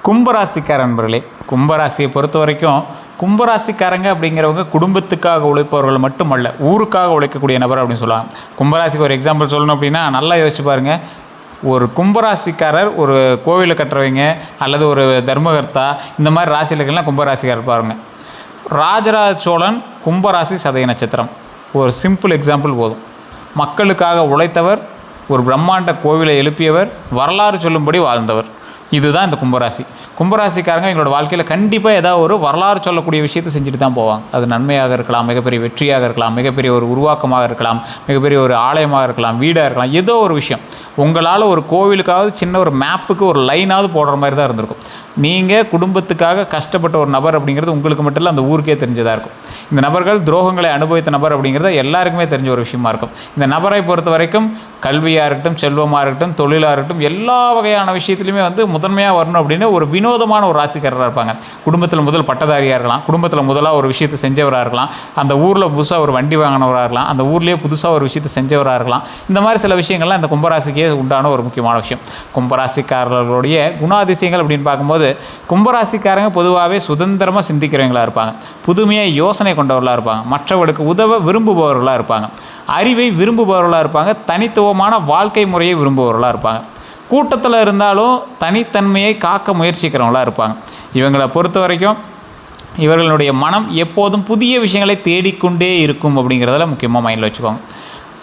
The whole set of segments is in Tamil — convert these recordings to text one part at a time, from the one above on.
கும்பராசிக்கார நண்பர்களே, கும்பராசியை பொறுத்த வரைக்கும் கும்பராசிக்காரங்க அப்படிங்கிறவங்க குடும்பத்துக்காக உழைப்பவர்கள் மட்டுமல்ல, ஊருக்காக உழைக்கக்கூடிய நபர் அப்படின்னு சொல்லுவாங்க. கும்பராசிக்கு ஒரு எக்ஸாம்பிள் சொல்லணும் அப்படின்னா, நல்லா யோசிச்சு பாருங்கள். ஒரு கும்பராசிக்காரர் ஒரு கோவிலை கட்டுறவங்க அல்லது ஒரு தர்மகர்த்தா இந்த மாதிரி ராசிகளுக்கெல்லாம் கும்பராசிக்காரர் பாருங்க. ராஜராஜ சோழன் கும்பராசி சதய நட்சத்திரம். ஒரு சிம்பிள் எக்ஸாம்பிள் போதும். மக்களுக்காக உழைத்தவர், ஒரு பிரம்மாண்ட கோவிலை எழுப்பியவர், வரலாறு சொல்லும்படி வாழ்ந்தவர். இதுதான் இந்த கும்பராசி. கும்பராசிக்காரங்க எங்களோட வாழ்க்கையில் கண்டிப்பாக ஏதாவது ஒரு வரலாறு சொல்லக்கூடிய விஷயத்தை செஞ்சுட்டு தான் போவாங்க. அது நன்மையாக இருக்கலாம், மிகப்பெரிய வெற்றியாக இருக்கலாம், மிகப்பெரிய ஒரு உருவாக்கமாக இருக்கலாம், மிகப்பெரிய ஒரு ஆலயமாக இருக்கலாம், வீடாக இருக்கலாம், ஏதோ ஒரு விஷயம். உங்களால் ஒரு கோவிலுக்காவது சின்ன ஒரு மேப்புக்கு ஒரு லைனாவது போடுற மாதிரி தான் இருந்திருக்கும். நீங்கள் குடும்பத்துக்காக கஷ்டப்பட்ட ஒரு நபர் அப்படிங்கிறது உங்களுக்கு மட்டும் இல்லை, அந்த ஊருக்கே தெரிஞ்சதாக இருக்கும். இந்த நபர்கள் துரோகங்களை அனுபவித்த நபர் அப்படிங்கிறது எல்லாருக்குமே தெரிஞ்ச ஒரு விஷயமா இருக்கும். இந்த நபரை பொறுத்த வரைக்கும் கல்வியாக இருக்கட்டும், செல்வமாக இருக்கட்டும், தொழிலாக இருக்கட்டும், எல்லா வகையான விஷயத்துலையுமே முதன்மையாக வரணும் அப்படின்னு ஒரு வினோதமான ஒரு ராசிக்காரராக இருப்பாங்க. குடும்பத்தில் முதல் பட்டதாரியாக இருக்கலாம், குடும்பத்தில் முதலாக ஒரு விஷயத்தை செஞ்சவராக இருக்கலாம், அந்த ஊரில் புதுசாக ஒரு வண்டி வாங்கினவராக இருக்கலாம், அந்த ஊர்லேயே புதுசாக ஒரு விஷயத்தை செஞ்சவராக இருக்கலாம். இந்த மாதிரி சில விஷயங்கள்லாம் இந்த கும்பராசிக்கே உண்டான ஒரு முக்கியமான விஷயம். கும்பராசிக்காரர்களுடைய குணாதிசயங்கள் அப்படின்னு பார்க்கும்போது, கும்பராசிக்காரங்க பொதுவாகவே சுதந்திரமாக சிந்திக்கிறவங்களாக இருப்பாங்க, புதுமையாக யோசனை கொண்டவர்களாக இருப்பாங்க, மற்றவர்களுக்கு உதவ விரும்புபவர்களாக இருப்பாங்க, அறிவை விரும்புபவர்களாக இருப்பாங்க, தனித்துவமான வாழ்க்கை முறையை விரும்புபவர்களாக இருப்பாங்க, கூட்டத்தில் இருந்தாலும் தனித்தன்மையை காக்க முயற்சிக்கிறவங்களாக இருப்பாங்க. இவங்களை பொறுத்த வரைக்கும் இவர்களுடைய மனம் எப்போதும் புதிய விஷயங்களை தேடிக்கொண்டே இருக்கும் அப்படிங்கிறதில் முக்கியமாக மைண்டில் வச்சுக்கோங்க.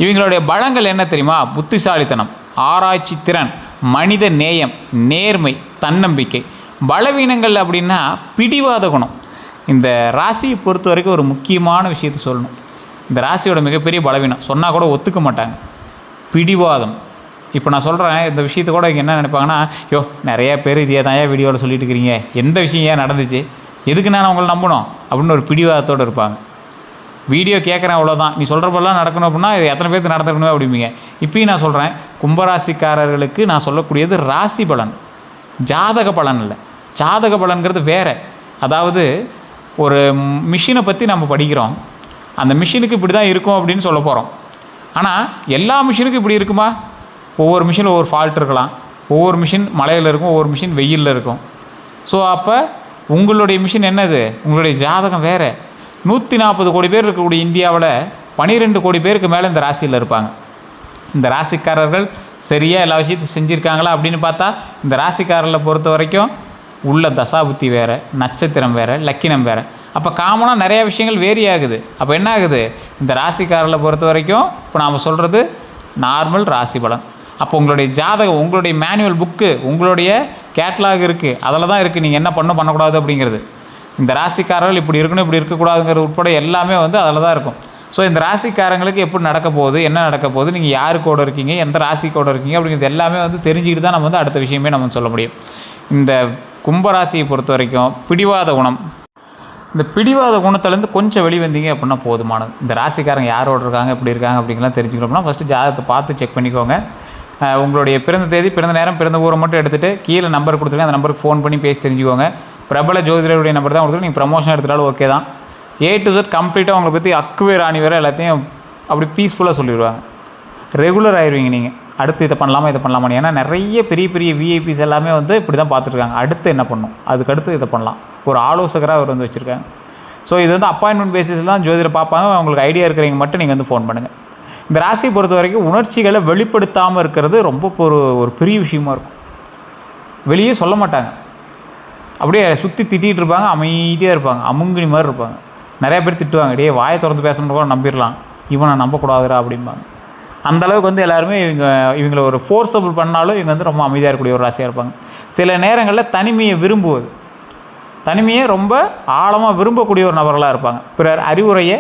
இவங்களுடைய பலங்கள் என்ன தெரியுமா? புத்திசாலித்தனம், ஆராய்ச்சி திறன், மனித நேயம், நேர்மை, தன்னம்பிக்கை. பலவீனங்கள் அப்படின்னா பிடிவாத குணம். இந்த ராசியை பொறுத்த வரைக்கும் ஒரு முக்கியமான விஷயத்தை சொல்லணும். இந்த ராசியோட மிகப்பெரிய பலவீனம் சொன்னால் கூட ஒத்துக்க மாட்டாங்க, பிடிவாதம். இப்போ நான் சொல்கிறேன் இந்த விஷயத்தை கூட இங்கே என்ன நினைப்பாங்கன்னா, நிறையா பேர் இதே தான் வீடியோவில் சொல்லிட்டு இருக்கிறீங்க, எந்த விஷயம் ஏன் நடந்துச்சு, எதுக்கு நான் உங்களை நம்பணும் அப்படின்னு ஒரு பிடிவாதத்தோடு இருப்பாங்க. வீடியோ கேட்குறேன் அவ்வளோதான், நீ சொல்கிறப்பெல்லாம் நடக்கணும் அப்படின்னா இது எத்தனை பேருக்கு நடந்துக்கணும் அப்படிம்பீங்க. இப்பயும் நான் சொல்கிறேன், கும்பராசிக்காரர்களுக்கு நான் சொல்லக்கூடியது ராசி பலன், ஜாதக பலன் இல்லை. ஜாதக பலன்கிறது வேறு. அதாவது ஒரு மிஷினை பற்றி நம்ம படிக்கிறோம், அந்த மிஷினுக்கு இப்படி தான் இருக்கும் அப்படின்னு சொல்ல போகிறோம். ஆனால் எல்லா மிஷினுக்கும் இப்படி இருக்குமா? ஒவ்வொரு மிஷினில் ஒவ்வொரு ஃபால்ட் இருக்கலாம், ஒவ்வொரு மிஷின் மழையில் இருக்கும், ஒவ்வொரு மிஷின் வெயிலில் இருக்கும். ஸோ அப்போ உங்களுடைய மிஷின் என்னது? உங்களுடைய ஜாதகம் வேறு. 140 கோடி பேர் இருக்கக்கூடிய இந்தியாவில் 12 கோடி பேருக்கு மேலே இந்த ராசியில் இருப்பாங்க. இந்த ராசிக்காரர்கள் சரியாக எல்லா விஷயத்தையும் செஞ்சுருக்காங்களா அப்படின்னு பார்த்தா, இந்த ராசிக்காரர்களை பொறுத்த வரைக்கும் உள்ள தசாபுத்தி வேறு, நட்சத்திரம் வேறு, லக்கினம் வேறு. அப்போ காமனாக நிறையா விஷயங்கள் வேரி ஆகுது. அப்போ என்ன ஆகுது? இந்த ராசிக்காரர்களை பொறுத்த வரைக்கும் இப்போ நாம் சொல்கிறது நார்மல் ராசி பலன். அப்போ உங்களுடைய ஜாதகம், உங்களுடைய மேனுவல் புக்கு, உங்களுடைய கேட்லாக் இருக்குது, அதில் தான் இருக்குது நீங்கள் என்ன பண்ணக்கூடாது அப்படிங்கிறது. இந்த ராசிக்காரர்கள் இப்படி இருக்கணும், இப்படி இருக்கக்கூடாதுங்கிறது உட்பட எல்லாமே அதில் தான் இருக்கும். ஸோ இந்த ராசிக்காரங்களுக்கு எப்படி நடக்க போகுது, என்ன நடக்க போகுது, நீங்கள் யாரு கூட இருக்கீங்க, எந்த ராசி கூட இருக்கீங்க அப்படிங்கிறது எல்லாமே தெரிஞ்சுக்கிட்டு தான் நம்ம அடுத்த விஷயமே நம்ம சொல்ல முடியும். இந்த கும்பராசியை பொறுத்த வரைக்கும் பிடிவாத குணம். இந்த பிடிவாத குணத்துலேருந்து கொஞ்சம் வெளிவந்தீங்க அப்படின்னா போதுமானது. இந்த ராசிக்காரங்க யாரோடு இருக்காங்க, எப்படி இருக்காங்க அப்படிங்கலாம் தெரிஞ்சுக்கணும்னா ஃபஸ்ட்டு ஜாதகத்தை பார்த்து செக் பண்ணிக்கோங்க. உங்களுடைய பிறந்த தேதி, பிறந்த நேரம், பிறந்த ஊரை மட்டும் எடுத்துகிட்டு கீழே நம்பர் கொடுத்துருங்க, அந்த நம்பருக்கு ஃபோன் பண்ணி பேசி தெரிஞ்சுக்கோங்க. பிரபல ஜோதிடருடைய நம்பர் தான் கொடுத்துட்டு நீங்கள் ப்ரமோஷன் எடுத்துட்டாலும் ஓகே தான். A to Z கம்ப்ளீட்டாக உங்களை பற்றி அக்குவே ராணி வேறு எல்லாத்தையும் அப்படி பீஸ்ஃபுல்லாக சொல்லிடுவாங்க. ரெகுலர் ஆயிடுவீங்க நீங்கள். அடுத்து இதை பண்ணலாமா, இதை பண்ணலாமா. ஏன்னா நிறைய பெரிய பெரிய விஐபிஸ் எல்லாமே இப்படி தான் பார்த்துருக்காங்க. அடுத்து என்ன பண்ணணும், அதுக்கடுத்து இதை பண்ணலாம், ஒரு ஆலோசகராக அவர் வச்சுருக்காங்க. ஸோ இது அப்பாயின்மெண்ட் பேசிஸில் தான் ஜோதிடர் பார்ப்பாங்க. உங்களுக்கு ஐடியா இருக்கிறவங்க மட்டும் நீங்கள் ஃபோன் பண்ணுங்கள். இந்த ராசியை பொறுத்த வரைக்கும் உணர்ச்சிகளை வெளிப்படுத்தாமல் இருக்கிறது ரொம்ப ஒரு பெரிய விஷயமா இருக்கும். வெளியே சொல்ல மாட்டாங்க, அப்படியே சுற்றி திட்டிகிட்டு இருப்பாங்க, அமைதியாக இருப்பாங்க, அமுங்கினி மாதிரி இருப்பாங்க. நிறையா பேர் திட்டுவாங்க, டே வாயை திறந்து பேசணும் கூட நம்பிடலாம், இவனை நம்பக்கூடாதுரா அப்படிம்பாங்க. அந்தளவுக்கு எல்லாருமே இவங்களை ஒரு ஃபோர்ஸபிள் பண்ணாலும் இவங்க ரொம்ப அமைதியாக இருக்கக்கூடிய ஒரு ராசியாக இருப்பாங்க. சில நேரங்களில் தனிமையை விரும்புவது, தனிமையை ரொம்ப ஆழமாக விரும்பக்கூடிய ஒரு நபர்களாக இருப்பாங்க. பிறர் அறிவுரையை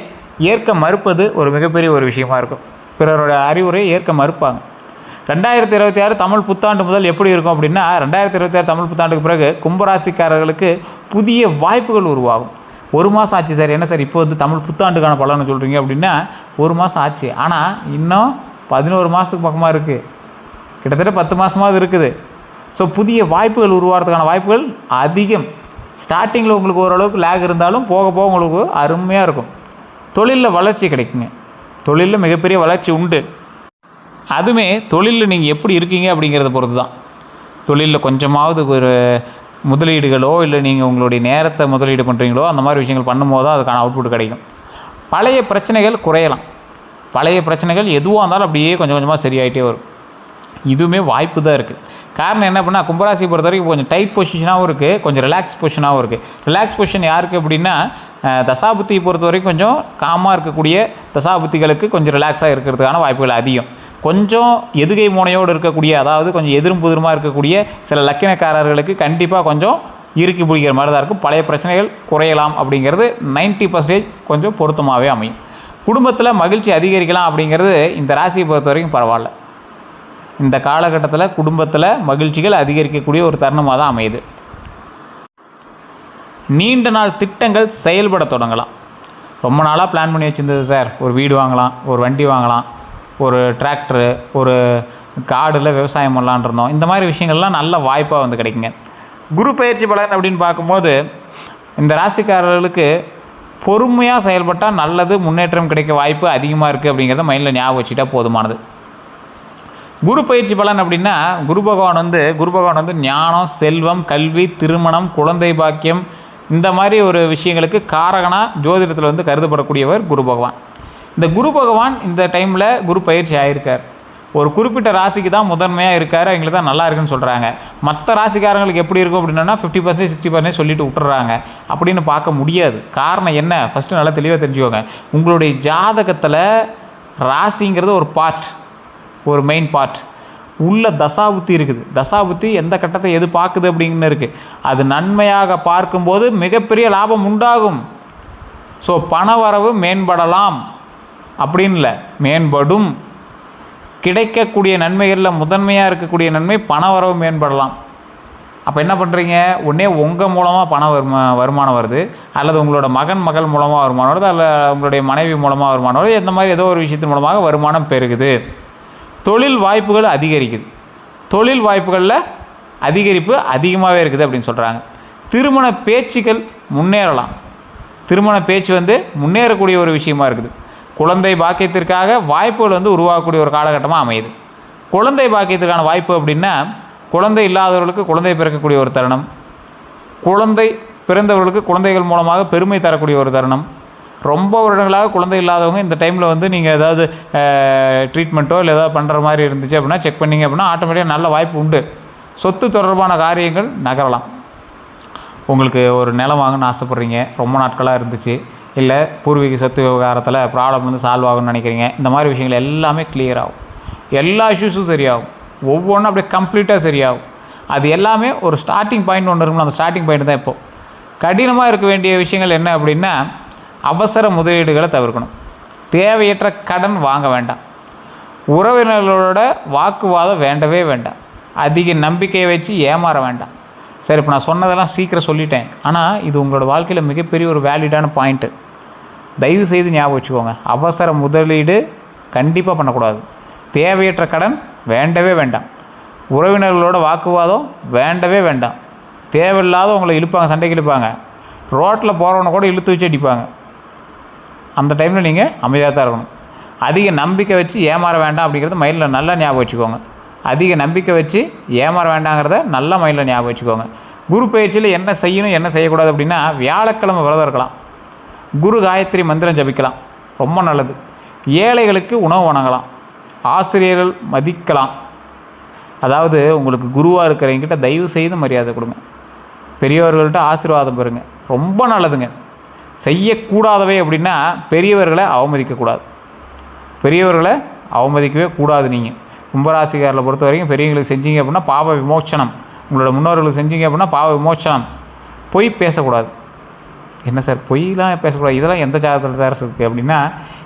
ஏற்க மறுப்பது ஒரு மிகப்பெரிய ஒரு விஷயமா இருக்கும். பிறரோட அறிவுரையை ஏற்க மறுப்பாங்க. 2026 தமிழ் புத்தாண்டு முதல் எப்படி இருக்கும் அப்படின்னா, 2026 தமிழ் புத்தாண்டுக்கு பிறகு கும்பராசிக்காரர்களுக்கு புதிய வாய்ப்புகள் உருவாகும். 1 மாதம் ஆச்சு சார், என்ன சார் இப்போ தமிழ் புத்தாண்டுக்கான பலன்னு சொல்கிறீங்க அப்படின்னா, 1 மாதம் ஆச்சு, ஆனால் இன்னும் 11 மாதத்துக்கு பக்கமாக இருக்குது, கிட்டத்தட்ட 10 மாதமாவது இருக்குது. ஸோ புதிய வாய்ப்புகள் உருவாகிறதுக்கான வாய்ப்புகள் அதிகம். ஸ்டார்டிங்கில் உங்களுக்கு ஓரளவுக்கு லேக் இருந்தாலும் போக போக உங்களுக்கு அருமையாக இருக்கும். தொழிலில் வளர்ச்சி கிடைக்குங்க, தொழிலில் மிகப்பெரிய வளர்ச்சி உண்டு. அதுவுமே தொழிலில் நீங்கள் எப்படி இருக்கீங்க அப்படிங்கிறத பொறுத்து தான். தொழிலில் கொஞ்சமாவது ஒரு முதலீடுகளோ இல்லை நீங்கள் உங்களுடைய நேரத்தை முதலீடு பண்ணுறீங்களோ அந்த மாதிரி விஷயங்கள் பண்ணும்போது தான் அதுக்கான அவுட்புட் கிடைக்கும். பழைய பிரச்சனைகள் குறையலாம். பழைய பிரச்சனைகள் எதுவாக இருந்தாலும் அப்படியே கொஞ்சம் கொஞ்சமாக சரியாயிட்டே வரும். இதுவுமே வாய்ப்பு தான் இருக்குது. காரணம் என்ன பண்ணால் கும்பராசியை பொறுத்த வரைக்கும் கொஞ்சம் டைட் பொசிஷனாகவும் இருக்குது, கொஞ்சம் ரிலாக்ஸ் பொசிஷனாகவும் இருக்குது. ரிலாக்ஸ் பொசிஷன் யாருக்கு அப்படின்னா தசாபுத்தியை பொறுத்த வரைக்கும் கொஞ்சம் காமாக இருக்கக்கூடிய தசாபுத்திகளுக்கு கொஞ்சம் ரிலாக்ஸாக இருக்கிறதுக்கான வாய்ப்புகள் அதிகம். கொஞ்சம் எதுகை முனையோடு இருக்கக்கூடிய, அதாவது கொஞ்சம் எதிரும் புதிருமாக இருக்கக்கூடிய சில லக்கினக்காரர்களுக்கு கண்டிப்பாக கொஞ்சம் இறுக்கி பிடிக்கிற மாதிரி தான் இருக்கும். பழைய பிரச்சனைகள் குறையலாம் அப்படிங்கிறது 90% கொஞ்சம் பொருத்தமாகவே அமையும். குடும்பத்தில் மகிழ்ச்சி அதிகரிக்கலாம் அப்படிங்கிறது இந்த ராசியை பொறுத்த வரைக்கும் பரவாயில்ல. இந்த காலகட்டத்தில் குடும்பத்தில் மகிழ்ச்சிகள் அதிகரிக்கக்கூடிய ஒரு தருணமாக தான் அமையுது. நீண்ட நாள் திட்டங்கள் செயல்பட தொடங்கலாம். ரொம்ப நாளாக பிளான் பண்ணி வச்சுருந்தது சார், ஒரு வீடு வாங்கலாம், ஒரு வண்டி வாங்கலாம், ஒரு டிராக்டரு, ஒரு காடில் விவசாயம் பண்ணலான் இருந்தோம். இந்த மாதிரி விஷயங்கள்லாம் நல்ல வாய்ப்பாக வந்து கிடைக்குங்க. குரு பயிற்சி பலன் அப்படின்னு பார்க்கும்போது இந்த ராசிக்காரர்களுக்கு பொறுமையாக செயல்பட்டால் நல்லது, முன்னேற்றம் கிடைக்க வாய்ப்பு அதிகமாக இருக்குது அப்படிங்கிறத மைண்டில் ஞாபகம் வச்சுட்டா போதுமானது. குரு பயிற்சி பலன் அப்படின்னா குரு பகவான் வந்து ஞானம், செல்வம், கல்வி, திருமணம், குழந்தை பாக்கியம் இந்த மாதிரி ஒரு விஷயங்களுக்கு காரகனாக ஜோதிடத்தில் வந்து கருதப்படக்கூடியவர் குரு பகவான். இந்த குரு பகவான் இந்த டைமில் குரு பயிற்சி ஆகியிருக்கார். ஒரு குறிப்பிட்ட ராசிக்கு தான் முதன்மையாக இருக்கார், அவங்களுக்கு தான் நல்லா இருக்குன்னு சொல்கிறாங்க. மற்ற ராசிக்காரங்களுக்கு எப்படி இருக்கும் அப்படின்னா 50% 60% சொல்லிட்டு விட்டுறாங்க. அப்படின்னு பார்க்க முடியாது. காரணம் என்ன? ஃபஸ்ட்டு நல்லா தெளிவாக தெரிஞ்சுக்கோங்க. உங்களுடைய ஜாதகத்தில் ராசிங்கிறது ஒரு பார்ட், ஒரு மெயின் பார்ட். உள்ள தசாபுத்தி இருக்குது. தசாபுத்தி எந்த கட்டத்தை எது பார்க்குது அப்படிங்கன்னு இருக்குது. அது நன்மையாக பார்க்கும்போது மிகப்பெரிய லாபம் உண்டாகும். ஸோ பண வரவு மேம்படலாம் அப்படின்னு இல்லை, மேம்படும். கிடைக்கக்கூடிய நன்மைகளில் முதன்மையாக இருக்கக்கூடிய நன்மை பண வரவு மேம்படலாம். அப்போ என்ன பண்ணுறீங்க? ஒன்றே உங்கள் மூலமாக பண வருமானம் வருது, அல்லது உங்களோட மகள் மூலமாக வருமானம் வருது, அல்லது உங்களுடைய மனைவி மூலமாக வருமானம் வருது. இந்த மாதிரி ஏதோ ஒரு விஷயத்தின் மூலமாக வருமானம் பெருகுது. தொழில் வாய்ப்புகள் அதிகரிக்குது. தொழில் வாய்ப்புகளில் அதிகரிப்பு அதிகமாகவே இருக்குது அப்படின்னு சொல்கிறாங்க. திருமண பேச்சுக்கள் முன்னேறலாம். திருமண பேச்சு வந்து முன்னேறக்கூடிய ஒரு விஷயமா இருக்குது. குழந்தை பாக்கியத்திற்காக வாய்ப்புகள் வந்து உருவாகக்கூடிய ஒரு காலகட்டமாக அமையுது. குழந்தை பாக்கியத்திற்கான வாய்ப்பு அப்படின்னா குழந்தை இல்லாதவர்களுக்கு குழந்தை பிறக்கக்கூடிய ஒரு தருணம், குழந்தை பிறந்தவர்களுக்கு குழந்தைகள் மூலமாக பெருமை தரக்கூடிய ஒரு தருணம். ரொம்ப வருடங்களாக குழந்தை இல்லாதவங்க இந்த டைமில் வந்து நீங்கள் ஏதாவது ட்ரீட்மெண்ட்டோ இல்லை ஏதாவது பண்ணுற மாதிரி இருந்துச்சு அப்படின்னா செக் பண்ணிங்க அப்படின்னா ஆட்டோமேட்டிக்காக நல்ல வாய்ப்பு உண்டு. சொத்து தொடர்பான காரியங்கள் நகரலாம். உங்களுக்கு ஒரு நிலம் வாங்கணும்னு ஆசைப்பட்றீங்க, ரொம்ப நாட்களாக இருந்துச்சு, இல்லை பூர்வீக சொத்து விவகாரத்தில் ப்ராப்ளம் வந்து சால்வ் ஆகும்னு நினைக்கிறீங்க. இந்த மாதிரி விஷயங்கள் எல்லாமே கிளியர் ஆகும். எல்லா இஷ்யூஸும் சரியாகும். ஒவ்வொன்றும் அப்படியே கம்ப்ளீட்டாக சரியாகும். அது எல்லாமே ஒரு ஸ்டார்டிங் பாயிண்ட் ஒன்று இருக்கும்னு, அந்த ஸ்டார்டிங் பாயிண்ட் தான் இப்போது. கடினமாக இருக்க வேண்டிய விஷயங்கள் என்ன அப்படின்னா அவசர முதலீடுகளை தவிர்க்கணும். தேவையற்ற கடன் வாங்க வேண்டாம். உறவினர்களோட வாக்குவாதம் வேண்டவே வேண்டாம். அதிக நம்பிக்கையை வச்சு ஏமாற வேண்டாம். சரி, இப்போ நான் சொன்னதெல்லாம் சீக்கிரம் சொல்லிட்டேன், ஆனால் இது உங்களோட வாழ்க்கையில் மிகப்பெரிய ஒரு வேலிடான பாயிண்ட்டு. தயவு செய்து ஞாபகம் வச்சுக்கோங்க. அவசர முதலீடு கண்டிப்பாக பண்ணக்கூடாது. தேவையற்ற கடன் வேண்டவே வேண்டாம். உறவினர்களோட வாக்குவாதம் வேண்டவே வேண்டாம். தேவையில்லாத உங்களை இழுப்பாங்க, சண்டைக்கு இழுப்பாங்க. ரோட்டில் போகிறவனை கூட இழுத்து வச்சு அடிப்பாங்க. அந்த டைமில் நீங்கள் அமைதியாக தான் இருக்கணும். அதிக நம்பிக்கை வச்சு ஏமாற வேண்டாம் அப்படிங்கிறத மைண்டில் நல்லா ஞாபகம் வச்சுக்கோங்க. அதிக நம்பிக்கை வச்சு ஏமாற வேண்டாங்கிறத நல்லா மைண்டில் ஞாபகம் வச்சுக்கோங்க. குரு பயிற்சியில் என்ன செய்யணும் என்ன செய்யக்கூடாது அப்படின்னா வியாழக்கிழமை விரதம் இருக்கலாம், குரு காயத்ரி மந்திரம் ஜபிக்கலாம், ரொம்ப நல்லது. ஏழைகளுக்கு உணவு வழங்கலாம், ஆசிரியர்கள் மதிக்கலாம். அதாவது உங்களுக்கு குருவாக இருக்கிறவங்கிட்ட தயவு செய்து மரியாதை கொடுங்க. பெரியவர்கள்ட்ட ஆசீர்வாதம் பெறுங்க, ரொம்ப நல்லதுங்க. செய்யக்கூடாதவை அப்படின்னா பெரியவர்களை அவமதிக்கக்கூடாது. பெரியவர்களை அவமதிக்கவே கூடாது. நீங்கள் கும்பராசிக்காரில் பொறுத்த வரைக்கும் பெரியவங்களுக்கு செஞ்சீங்க அப்படின்னா பாவ விமோச்சனம். உங்களோட முன்னோர்களுக்கு செஞ்சீங்க அப்படின்னா பாவ விமோச்சனம். பொய் பேசக்கூடாது. என்ன சார் பொய்லாம் பேசக்கூடாது, இதெல்லாம் எந்த ஜாதகத்தில் சார் இருக்குது அப்படின்னா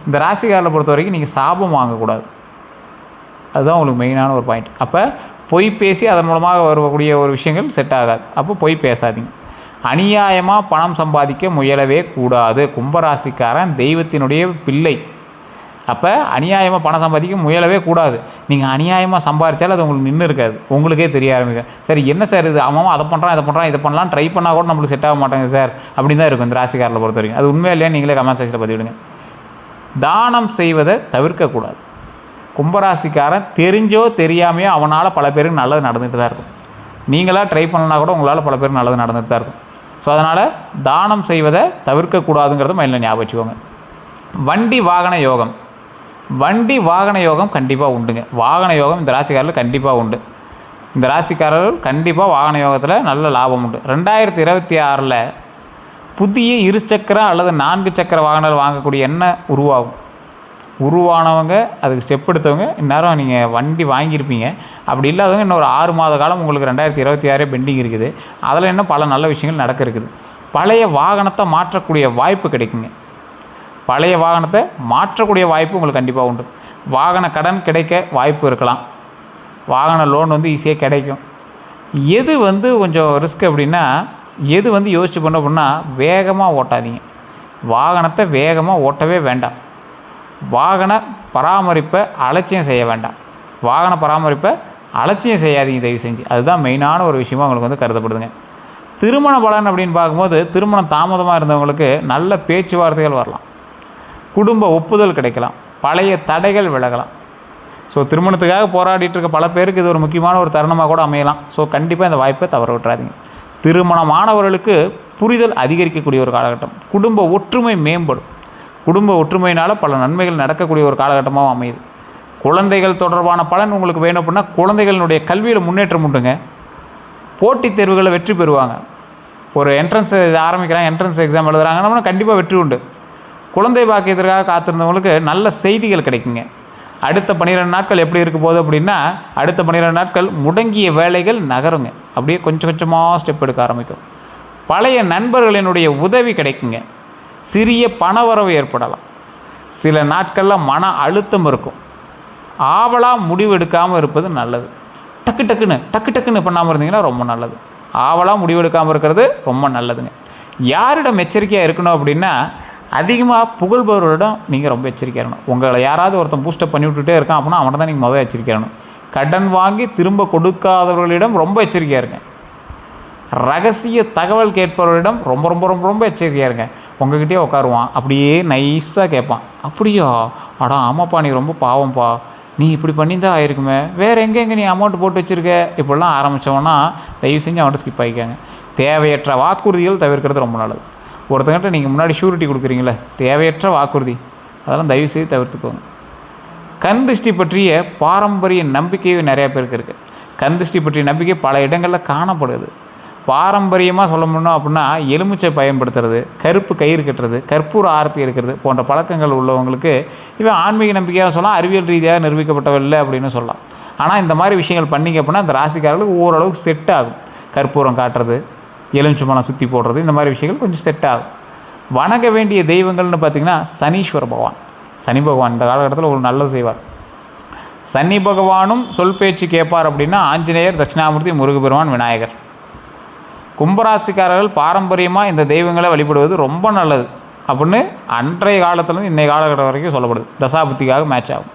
இந்த ராசிக்காரில் பொறுத்த வரைக்கும் நீங்கள் சாபம் வாங்கக்கூடாது. அதுதான் உங்களுக்கு மெயினான ஒரு பாயிண்ட். அப்போ பொய் பேசி அதன் மூலமாக வரக்கூடிய ஒரு விஷயங்கள் செட் ஆகாது. அப்போ பொய் பேசாதீங்க. அநியாயமாக பணம் சம்பாதிக்க முயலவே கூடாது. கும்பராசிக்காரன் தெய்வத்தினுடைய பிள்ளை. அப்போ அநியாயமாக பணம் சம்பாதிக்க முயலவே கூடாது. நீங்கள் அநியாயமாக சம்பாதிச்சாலும் அது உங்களுக்கு நின்று இருக்காது, உங்களுக்கே தெரிய ஆரம்பிக்கும். சரி என்ன சார் இது, அவன் அதை பண்ணுறான் இதை பண்ணுறான் இதை பண்ணலாம் ட்ரை பண்ணால் கூட நம்மளுக்கு செட் ஆக மாட்டாங்க சார் அப்படின்னு தான் இருக்கும் இந்த ராசிக்காரில் பொறுத்த வரைக்கும். அது உண்மையாக இல்லையா நீங்களே கமெண்ட் செக்ஷனில் பதிவிடுங்க. தானம் செய்வதை தவிர்க்கக்கூடாது. கும்பராசிக்காரன் தெரிஞ்சோ தெரியாமையோ அவனால் பல பேருக்கு நல்லது நடந்துகிட்டு தான் இருக்கும். நீங்களாக ட்ரை பண்ணனா கூட உங்களால் பல பேர் நல்லது நடந்துட்டு தான் இருக்கும். ஸோ அதனால் தானம் செய்வதை தவிர்க்கக்கூடாதுங்கிறத மைண்டில் ஞாபகம் வச்சுக்கோங்க. வண்டி வாகன யோகம். வண்டி வாகன யோகம் கண்டிப்பாக உண்டுங்க. வாகன யோகம் இந்த ராசிக்காரர்கள் கண்டிப்பாக உண்டு. இந்த ராசிக்காரர்கள் கண்டிப்பாக வாகன யோகத்தில் நல்ல லாபம் உண்டு. 2026 புதிய இருசக்கர அல்லது 4 சக்கர வாகனங்கள் வாங்கக்கூடிய எண்ணம் உருவானவங்க, அதுக்கு ஸ்டெப் எடுத்தவங்க இந்நேரம் நீங்கள் வண்டி வாங்கியிருப்பீங்க. அப்படி இல்லாதவங்க இன்னும் ஒரு 6 மாத காலம் உங்களுக்கு 2026 பெண்டிங் இருக்குது. அதில் இன்னும் பல நல்ல விஷயங்கள் நடக்க இருக்குது. பழைய வாகனத்தை மாற்றக்கூடிய வாய்ப்பு கிடைக்குங்க. பழைய வாகனத்தை மாற்றக்கூடிய வாய்ப்பு உங்களுக்கு கண்டிப்பாக உண்டு. வாகன கடன் கிடைக்க வாய்ப்பு இருக்கலாம். வாகன லோன் ஈஸியாக கிடைக்கும். எது கொஞ்சம் ரிஸ்க் அப்படின்னா, எது யோசிச்சு பண்ண அப்படின்னா, வேகமாக ஓட்டாதீங்க. வாகனத்தை வேகமாக ஓட்டவே வேண்டாம். வாகன பராமரிப்பை அலட்சியம் செய்ய வேண்டாம். வாகன பராமரிப்பை அலட்சியம் செய்யாதீங்க தயவு செஞ்சு. அதுதான் மெயினான ஒரு விஷயமாக உங்களுக்கு கருதப்படுதுங்க. திருமண பலன் அப்படின்னு பார்க்கும்போது, திருமணம் தாமதமாக இருந்தவங்களுக்கு நல்ல பேச்சுவார்த்தைகள் வரலாம். குடும்ப ஒப்புதல் கிடைக்கலாம். பழைய தடைகள் விலகலாம். ஸோ திருமணத்துக்காக போராடிட்டு இருக்க பல பேருக்கு இது ஒரு முக்கியமான ஒரு தருணமாக கூட அமையலாம். ஸோ கண்டிப்பாக இந்த வாய்ப்பை தவற விட்டுறாதீங்க. திருமணமானவர்களுக்கு புரிதல் அதிகரிக்கக்கூடிய ஒரு காலகட்டம். குடும்ப ஒற்றுமை மேம்படும். குடும்ப ஒற்றுமையினால் பல நன்மைகள் நடக்கக்கூடிய ஒரு காலகட்டமாகவும் அமையுது. குழந்தைகள் தொடர்பான பலன் உங்களுக்கு வேணும் அப்படின்னா, குழந்தைகளினுடைய கல்வியில் முன்னேற்றம் உண்டுங்க. போட்டித் தேர்வுகளில் வெற்றி பெறுவாங்க. ஒரு என்ட்ரன்ஸ் ஆரம்பிக்கிறாங்க, என்ட்ரன்ஸ் எக்ஸாம் எழுதுறாங்கன்னா கண்டிப்பாக வெற்றி உண்டு. குழந்தை பாக்கியத்திற்காக காத்திருந்தவங்களுக்கு நல்ல செய்திகள் கிடைக்குங்க. அடுத்த 12 நாட்கள் எப்படி இருக்க போகுது அப்படின்னா, அடுத்த 12 நாட்கள் முடங்கிய வேலைகள் நகருங்க. அப்படியே கொஞ்சம் கொஞ்சமாக ஸ்டெப் எடுக்க ஆரம்பிக்கும். பழைய நண்பர்களினுடைய உதவி கிடைக்குங்க. சிறிய பணவரவு ஏற்படலாம். சில நாட்களில் மன அழுத்தம் இருக்கும். ஆவலாக முடிவு எடுக்காமல் இருப்பது நல்லது. டக்கு டக்குன்னு பண்ணாமல் இருந்தீங்கன்னா ரொம்ப நல்லது. ஆவலாக முடிவெடுக்காமல் இருக்கிறது ரொம்ப நல்லதுங்க. யாரிடம் எச்சரிக்கையாக இருக்கணும் அப்படின்னா, அதிகமாக புகழ்பவர்களிடம் நீங்கள் ரொம்ப எச்சரிக்கையாக இருக்கணும். உங்களை யாராவது ஒருத்தன் பூஸ்டப் பண்ணி விட்டுட்டே இருக்கான் அப்படின்னா அவனை தான் நீங்கள் முதல் எச்சரிக்கையாக இருக்கணும். கடன் வாங்கி திரும்ப கொடுக்காதவர்களிடம் ரொம்ப எச்சரிக்கையாக இருங்க. ரகசிய தகவல் கேட்பவர்களிடம் ரொம்ப ரொம்ப ரொம்ப ரொம்ப எச்சரிக்கையாக இருங்க. உங்ககிட்டயே உட்காருவான், அப்படியே நைஸாக கேட்பான். அப்படியா, அடா ஆமாப்பா, நீ ரொம்ப பாவம்ப்பா, நீ இப்படி பண்ணியிருந்தா ஆயிருக்குமே, வேறு எங்கே நீ அமௌண்ட் போட்டு வச்சுருக்க, இப்படிலாம் ஆரம்பித்தோன்னா தயவு செஞ்சு அவன்கிட்ட ஸ்கிப் ஆகிக்காங்க. தேவையற்ற வாக்குறுதிகள் தவிர்க்கிறது ரொம்ப நல்லது. ஒருத்தங்கிட்ட நீங்கள் முன்னாடி ஷூரிட்டி கொடுக்குறீங்களே, தேவையற்ற வாக்குறுதி, அதெல்லாம் தயவு செய்து தவிர்த்துக்கோங்க. கண் திருஷ்டி பற்றிய பாரம்பரிய நம்பிக்கையும் நிறையா பேருக்கு இருக்குது. கண் திருஷ்டி பற்றிய நம்பிக்கை பல இடங்களில் காணப்படுது. பாரம்பரியமாக சொல்ல முடியும் அப்படின்னா, எலுமிச்சை பயன்படுத்துறது, கருப்பு கயிறு கட்டுறது, கற்பூர ஆரத்தி எடுக்கிறது போன்ற பழக்கங்கள் உள்ளவங்களுக்கு இவன் ஆன்மீக நம்பிக்கையாக சொல்லலாம், அறிவியல் ரீதியாக நிரூபிக்கப்பட்டவில்லை அப்படின்னு சொல்லலாம். ஆனால் இந்த மாதிரி விஷயங்கள் பண்ணிங்க அப்படின்னா அந்த ராசிக்காரர்களுக்கு ஓரளவுக்கு செட் ஆகும். கற்பூரம் காட்டுறது, எலுமிச்சை மனம் சுற்றி போடுறது, இந்த மாதிரி விஷயங்கள் கொஞ்சம் செட் ஆகும். வணங்க வேண்டிய தெய்வங்கள்னு பார்த்திங்கன்னா சனீஸ்வர பகவான். சனி பகவான் இந்த காலகட்டத்தில் ஒரு நல்லது செய்வார். சனி பகவானும் சொல் பேச்சு கேட்பார் அப்படின்னா ஆஞ்சநேயர், தட்சிணாமூர்த்தி, முருகப்பெருமான், விநாயகர். கும்பராசிக்காரர்கள் பாரம்பரியமாக இந்த தெய்வங்களை வழிபடுவது ரொம்ப நல்லது அப்படின்னு அன்றைய காலத்துலேருந்து இன்றைய காலகட்டம் வரைக்கும் சொல்லப்படுது. தசாபுத்திக்காக மேட்ச் ஆகும்.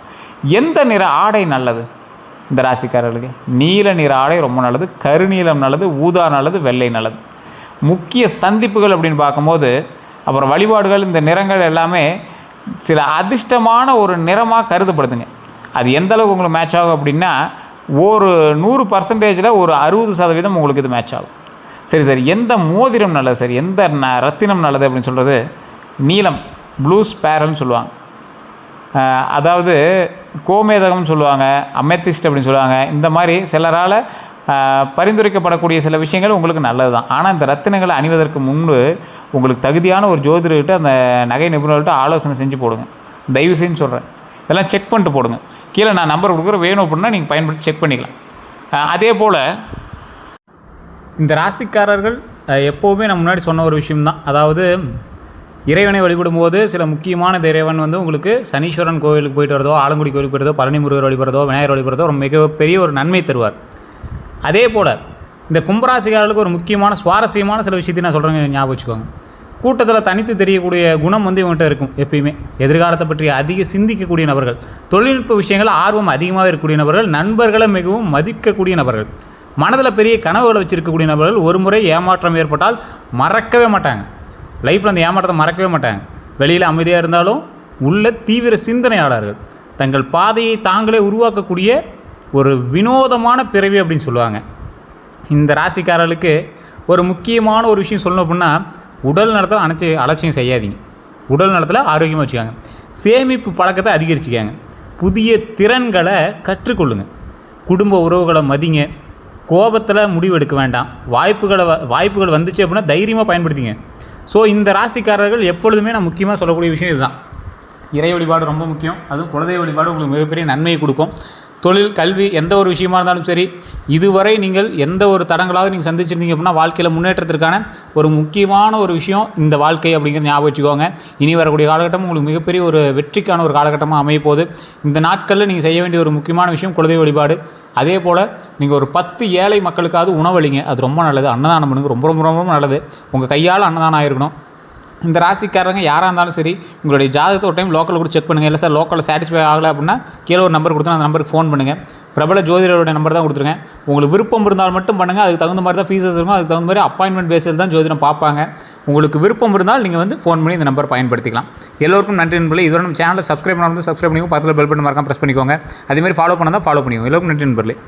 எந்த நிற ஆடை நல்லது இந்த ராசிக்காரர்களுக்கு? நீல நிற ஆடை ரொம்ப நல்லது. கருநீலம் நல்லது. ஊதா நல்லது. வெள்ளை நல்லது. முக்கிய சந்திப்புகள் அப்படின்னு பார்க்கும்போது, அப்புறம் வழிபாடுகள், இந்த நிறங்கள் எல்லாமே சில அதிர்ஷ்டமான ஒரு நிறமாக கருதப்படுதுங்க. அது எந்த அளவுக்கு உங்களுக்கு மேட்ச் ஆகும் அப்படின்னா, ஒரு 100% ஒரு 60% உங்களுக்கு இது மேட்ச் ஆகும். சரி, எந்த மோதிரம் நல்லது, சரி எந்த ரத்தினம் நல்லது அப்படின்னு சொல்கிறது, நீலம், ப்ளூ ஸ்பேரல்னு சொல்லுவாங்க. அதாவது கோமேதகம்னு சொல்லுவாங்க, அமெத்திஸ்ட் அப்படின்னு சொல்லுவாங்க. இந்த மாதிரி சிலரால் பரிந்துரைக்கப்படக்கூடிய சில விஷயங்கள் உங்களுக்கு நல்லது தான். ஆனால் இந்த ரத்தினங்களை அணிவதற்கு முன்பு உங்களுக்கு தகுதியான ஒரு ஜோதிடர்கிட்ட, அந்த நகை நிபுணர்கிட்ட ஆலோசனை செஞ்சு போடுங்க. தயவு செஞ்சு சொல்கிறேன், இதெல்லாம் செக் பண்ணிட்டு போடுங்க. கீழே நான் நம்பர் கொடுக்குறேன், வேணும் அப்படின்னா நீங்கள் பயன்படுத்தி செக் பண்ணிக்கலாம். அதே போல் இந்த ராசிக்காரர்கள் எப்போவுமே நான் முன்னாடி சொன்ன ஒரு விஷயம்தான், அதாவது இறைவனை வழிபடும் போது சில முக்கியமான இறைவன் உங்களுக்கு சனீஸ்வரன் கோவிலுக்கு போயிட்டு வரதோ, ஆலங்குடி கோவிலுக்கு போயிட்டதோ, பழனி முருகர் வழிபடுறதோ, விநாயகர் வழிபடுறதோ ரொம்ப மிகப்பெரிய ஒரு நன்மை தருவார். அதே போல் இந்த கும்பராசிக்காரர்களுக்கு ஒரு முக்கியமான சுவாரஸ்யமான சில விஷயத்தை நான் சொல்கிறேங்க, ஞாபகம் வச்சுக்கோங்க. கூட்டத்தில் தனித்து தெரியக்கூடிய குணம் இவங்கள்ட்ட இருக்கும். எப்பயுமே எதிர்காலத்தை பற்றி அதிக சிந்திக்கக்கூடிய நபர்கள், தொழில்நுட்ப விஷயங்கள் ஆர்வம் அதிகமாக இருக்கக்கூடிய நபர்கள், நண்பர்களை மிகவும் மதிக்கக்கூடிய நபர்கள், மனதில் பெரிய கனவுகளை வச்சுருக்கக்கூடிய நபர்கள். ஒரு முறை ஏமாற்றம் ஏற்பட்டால் மறக்கவே மாட்டாங்க. லைஃப்பில் அந்த ஏமாற்றத்தை மறக்கவே மாட்டாங்க. வெளியில் அமைதியாக இருந்தாலும் உள்ள தீவிர சிந்தனையாளர்கள், தங்கள் பாதையை தாங்களே உருவாக்கக்கூடிய ஒரு வினோதமான பிறவி அப்படின்னு சொல்லுவாங்க. இந்த ராசிக்காரர்களுக்கு ஒரு முக்கியமான ஒரு விஷயம் சொல்லணும் அப்படின்னா, உடல் நலத்தில் அலட்சியம் செய்யாதீங்க. உடல் நலத்தில் ஆரோக்கியமாக வச்சுக்காங்க. சேமிப்பு பழக்கத்தை அதிகரிச்சுக்காங்க. புதிய திறன்களை கற்றுக்கொள்ளுங்க. குடும்ப உறவுகளை மதிங்க. கோபத்தில் முடிவு எடுக்க வேண்டாம். வாய்ப்புகள் வந்துச்சு அப்படின்னா தைரியமாக பயன்படுத்திங்க. ஸோ இந்த ராசிக்காரர்கள் எப்பொழுதுமே நான் முக்கியமாக சொல்லக்கூடிய விஷயம் இதுதான். இறை வழிபாடு ரொம்ப முக்கியம். அதுவும் குலதெய்வ வழிபாடு உங்களுக்கு மிகப்பெரிய நன்மையை கொடுக்கும். தொழில், கல்வி, எந்த ஒரு விஷயமா இருந்தாலும் சரி, இதுவரை நீங்கள் எந்த ஒரு தடங்களாவது நீங்கள் சந்திச்சிருந்தீங்க அப்படின்னா வாழ்க்கையில் முன்னேற்றத்திற்கான ஒரு முக்கியமான ஒரு விஷயம் இந்த வாழ்க்கை அப்படிங்கிற ஞாபகம் வச்சுக்கோங்க. இனி வரக்கூடிய காலகட்டம் உங்களுக்கு மிகப்பெரிய ஒரு வெற்றிக்கான ஒரு காலகட்டமாக அமையப்போகுது. இந்த நாட்களில் நீங்கள் செய்ய வேண்டிய ஒரு முக்கியமான விஷயம் குலதெய்வ வழிபாடு. அதே போல் நீங்கள் ஒரு 10 ஏழை மக்களுக்காவது உணவளிங்க. அது ரொம்ப நல்லது. அன்னதானம் பண்ணுங்க. ரொம்ப ரொம்ப ரொம்ப நல்லது. உங்கள் கையால் அன்னதானம் ஆகிருக்கணும். இந்த ராசிக்காரங்க யாராக இருந்தாலும் சரி, உங்களுடைய ஜாதகத்தை ஒரு டைம் லோக்கலில் கூட செக் பண்ணுங்கள். இல்லை சார் லோக்கலில் சாட்டிஸ்ஃபை ஆகலை அப்படின்னா கீழே ஒரு நம்பர் கொடுத்து அந்த நம்பருக்கு ஃபோன் பண்ணுங்கள். பிரபல ஜோதிடருடைய நம்பர் தான் கொடுத்துருங்க. உங்களுக்கு விருப்பம் இருந்தால் மட்டும் பண்ணுங்கள். அதுக்கு தகுந்த மாதிரி தான் ஃபீஸஸ் இருக்கும். அதுக்கு தகுந்த மாதிரி அப்பாயின்மெண்ட் பேஸில் தான் ஜோதிடம் பார்ப்பாங்க. உங்களுக்கு விருப்பம் இருந்தால் நீங்கள் வந்து ஃபோன் பண்ணி இந்த நம்பர் பயன்படுத்திக்கலாம். எல்லோருக்கும் நன்றி நண்பர்களே. இதுவரை நம்ம சேனலை சப்ஸ்கிரைப் பண்ணாமல் சப்ஸ்கிரைப் பண்ணிக்கோங்க. பக்கத்தில் பெல் பட்டன் மறக்காம ப்ரெஸ் பண்ணிக்கோங்க. அதேமாதிரி ஃபாலோ பண்ணால் ஃபாலோ பண்ணிக்கோங்க. எல்லோருக்கும் நன்றி நண்பர்களே.